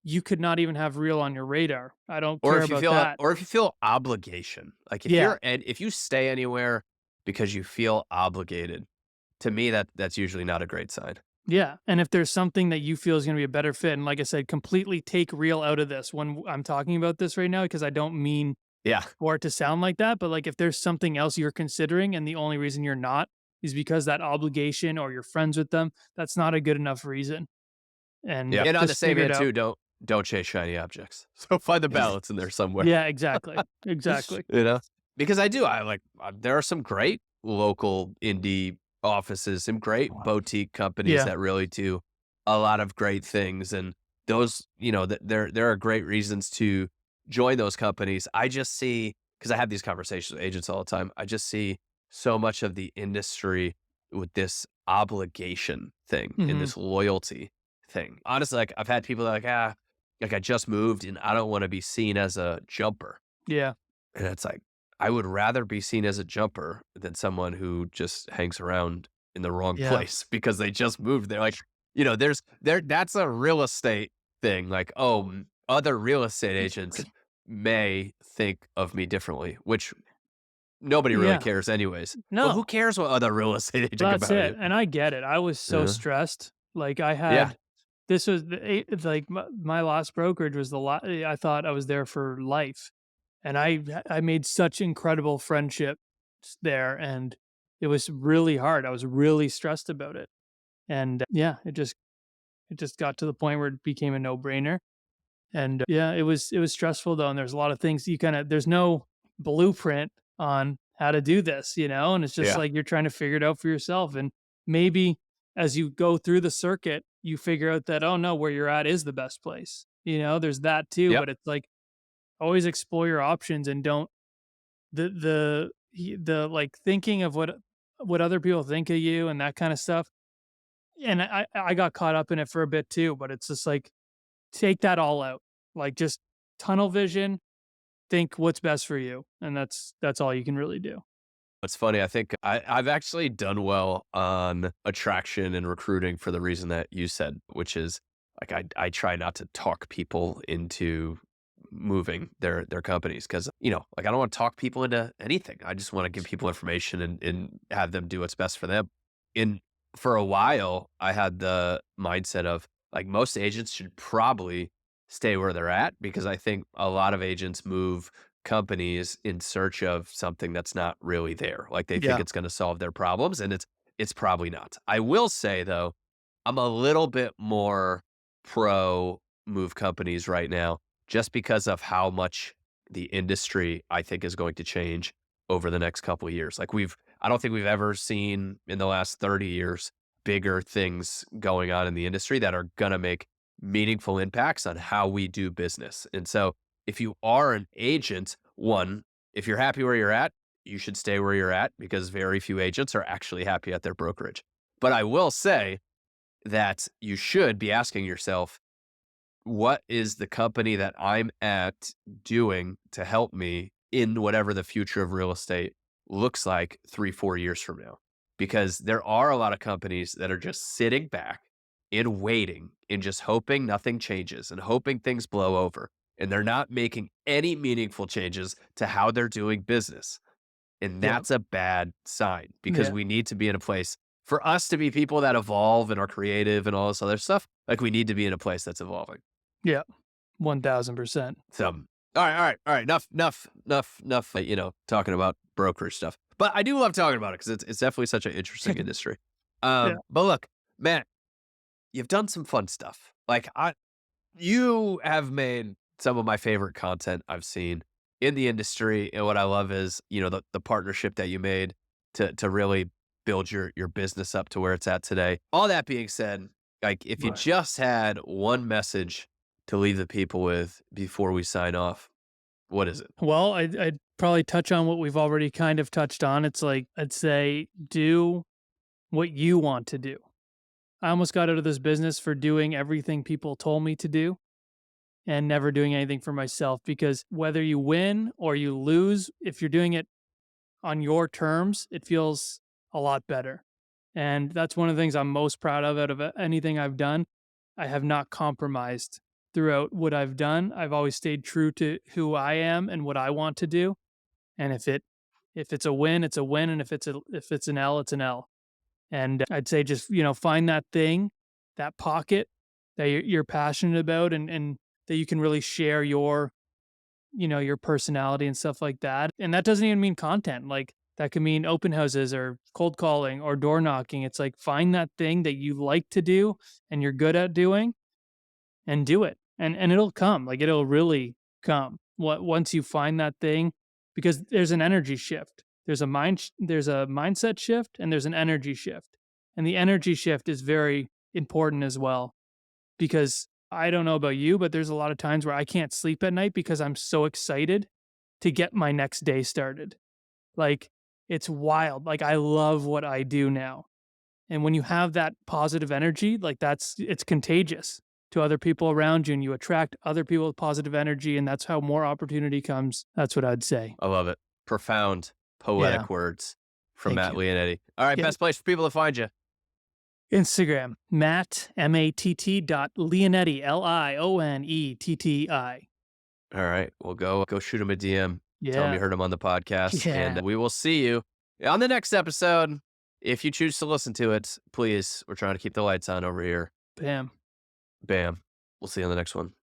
you could not even have real on your radar. I don't care about that. Or if you feel obligation, like Yeah. if you stay anywhere because you feel obligated, to me that's usually not a great sign. Yeah. And if there's something that you feel is going to be a better fit, and like I said, completely take real out of this when I'm talking about this right now, because I don't mean Yeah. for it to sound like that. But like if there's something else you're considering and the only reason you're not is because that obligation or you're friends with them, that's not a good enough reason. Yeah. And And on the just same figure it hand out. too, don't chase shiny objects. So find the balance in there somewhere. Yeah, exactly. Exactly. You know? Because there are some great local indie offices, some great boutique companies Yeah. that really do a lot of great things, and those, there are great reasons to join those companies. I just see because I have these conversations with agents all the time, I just see so much of the industry with this obligation thing and Mhm. this loyalty thing. Honestly, like I've had people that are like, like I just moved and I don't want to be seen as a jumper. Yeah. And it's like, I would rather be seen as a jumper than someone who just hangs around in the wrong Yeah. place because they just moved. They're like, that's a real estate thing. Like, oh, other real estate agents may think of me differently, which nobody really Yeah. cares anyways. But who No. cares what other real estate agent think That's about it, you? and I get it. I was so Yeah. stressed. Like, I Yeah. had this was the eight it's like my last brokerage was the I thought I was there for life, and I made such incredible friendships there, and it was really hard. I was really stressed about it, and, yeah, it just got to the point where it became a no-brainer. And, yeah, it was stressful though, and there's a lot of things you kinda there's no blueprint on how to do this, and it's just Yeah. like you're trying to figure it out for yourself, and maybe as you go through the circuit, you figure out that, "Oh, no, where you're at is the best place." There's that too, Yep. but it's like, always explore your options and don't like, thinking of what other people think of you and that kinda stuff, and I got caught up in it for a bit too, but it's just like, take that all out. Like, just tunnel vision, think what's best for you, and that's all you can really do. It's funny. I think I've actually done well on attraction and recruiting for the reason that you said, which is like I try not to talk people into moving their companies because like I don't want to talk people into anything. I just want to give people information and have them do what's best for them. In For a while, I had the mindset of like most agents should probably stay where they're at because I think a lot of agents move companies in search of something that's not really there. Like they think Yeah. it's going to solve their problems and it's probably not. I will say though, I'm a little bit more pro move companies right now just because of how much the industry I think is going to change over the next couple of years. Like I don't think we've ever seen in the last 30 years bigger things going on in the industry that are going to make meaningful impacts on how we do business. And so if you are an agent, one, if you're happy where you're at, you should stay where you're at because very few agents are actually happy at their brokerage. But I will say that you should be asking yourself, what is the company that I'm at doing to help me in whatever the future of real estate looks like 3, 4 years from now? Because there are a lot of companies that are just sitting back and waiting and just hoping nothing changes and hoping things blow over. And they're not making any meaningful changes to how they're doing business. And Yeah. that's a bad sign because Yeah. we need to be in a place for us to be people that evolve and are creative and all this other stuff. Like we need to be in a place that's evolving. Yeah. 1000%. So, all right. Enough. Talking about broker stuff. But I do love talking about it because it's definitely such an interesting industry. Yeah. But look, Matt, you've done some fun stuff. You have made some of my favorite content I've seen in the industry. And what I love is, the partnership that you made to really build your business up to where it's at today. All that being said, like if you Right. just had one message to leave the people with before we sign off, what is it? Well, I'd probably touch on what we've already kind of touched on. It's like, I'd say, do what you want to do. I almost got out of this business for doing everything people told me to do and never doing anything for myself, because whether you win or you lose, if you're doing it on your terms, it feels a lot better. And that's one of the things I'm most proud of out of anything I've done. I have not compromised throughout what I've done. I've always stayed true to who I am and what I want to do. And if it's a win, it's a win, and if it's an L, it's an L. And I'd say just, find that thing, that pocket that you're passionate about, and that you can really share your personality and stuff like that. And that doesn't even mean content. Like, that could mean open houses or cold calling or door knocking. It's like, find that thing that you like to do and you're good at doing, and do it. And it'll come. Like, it'll really come. Once you find that thing, because there's an energy shift. There's a mindset shift, and there's an energy shift. And the energy shift is very important as well, because I don't know about you, but there's a lot of times where I can't sleep at night because I'm so excited to get my next day started. Like, it's wild. Like, I love what I do now. And when you have that positive energy, like it's contagious to other people around you and you attract other people with positive energy. And that's how more opportunity comes. That's what I'd say. I love it. Profound, Yeah. poetic words from Thank Matt you. Lionetti. All right, Yeah. best place for people to find you. Instagram, Matt, Matt dot Leonetti, Lionetti. All right, well, go shoot him a DM. Tell him you Yeah. heard him on the podcast, and Yeah. we will see you on the next episode. If you choose to listen to it, please, we're trying to keep the lights on over here. Bam. Bam. We'll see you on the next one.